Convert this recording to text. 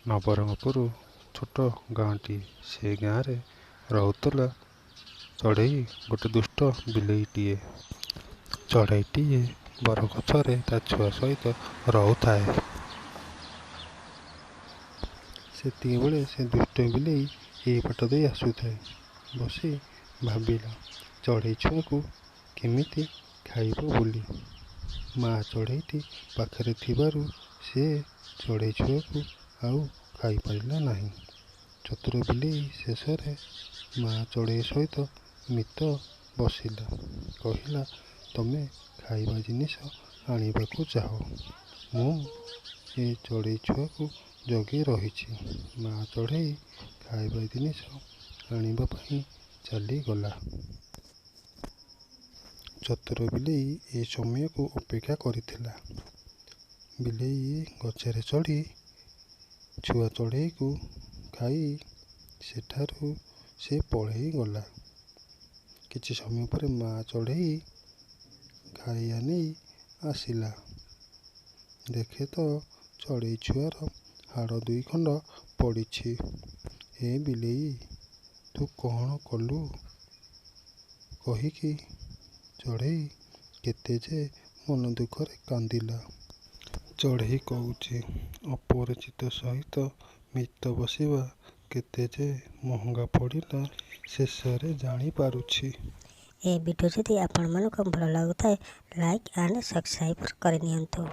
ନବରଙ୍ଗପୁର ଛୋଟ ଗାଁଟି। ସେ ଗାଁରେ ରହୁଥିଲା ଚଢ଼େଇ, ଗୋଟେ ଦୁଷ୍ଟ ବିଲେଇଟିଏ। ଚଢ଼େଇଟିଏ ବରଗଛରେ ତା ଛୁଆ ସହିତ ରହୁଥାଏ। ସେତିକିବେଳେ ସେ ଦୁଷ୍ଟ ବିଲେଇ ଏଇ ବାଟ ଦେଇ ଆସୁଥାଏ। ବସି ଭାବିଲା ଚଢ଼େଇ ଛୁଆକୁ କେମିତି ଖାଇବ ବୋଲି। ମା ଚଢ଼େଇଟି ପାଖରେ ଥିବାରୁ ସେ ଚଢ଼େଇ ଛୁଆକୁ ଆଉ ଖାଇପାରିଲା ନାହିଁ। ଚତୁର ବିଲେଇ ଶେଷରେ ମା ଚଢ଼େଇ ସହିତ ମିତ ବସିଲା। କହିଲା, ତମେ ଖାଇବା ଜିନିଷ ଆଣିବାକୁ ଯାଅ, ମୁଁ ଏ ଚଢ଼େଇ ଛୁଆକୁ ଜଗି ରହିଛି। ମା ଚଢ଼େଇ ଖାଇବା ଜିନିଷ ଆଣିବା ପାଇଁ ଚାଲିଗଲା। ଚତୁର ବିଲେଇ ଏ ସମୟକୁ ଅପେକ୍ଷା କରିଥିଲା। ବିଲେଇ ଗଛରେ ଚଢ଼ି ଛୁଆ ଚଢ଼େଇକୁ ଖାଇ ସେଠାରୁ ସେ ପଳେଇ ଗଲା। କିଛି ସମୟ ପରେ ମା ଚଢ଼େଇ ଖାଇବା ନେଇ ଆସିଲା। ଦେଖେ ତ ଚଢ଼େଇ ଛୁଆର ହାଡ଼ 2 ଖଣ୍ଡ ପଡ଼ିଛି। ଏ ବିଲେଇ, ତୁ କ'ଣ କଲୁ? କହିକି ଚଢ଼େଇ କେତେ ଯେ ମନ ଦୁଃଖରେ କାନ୍ଦିଲା। ଚଢ଼େଇ କହୁଛି, ଅପରିଚିତ ସହିତ ମିତ ବସିବା କେତେ ଯେ ମହଙ୍ଗା ପଡ଼ିଲା ଶେଷରେ ଜାଣିପାରୁଛି। ଏ ଭିଡ଼ିଓ ଯଦି ଆପଣମାନଙ୍କୁ ଭଲ ଲାଗୁଥାଏ, ଲାଇକ୍ ଆଣ୍ଡ ସବସ୍କ୍ରାଇବ୍ କରିନିଅନ୍ତୁ।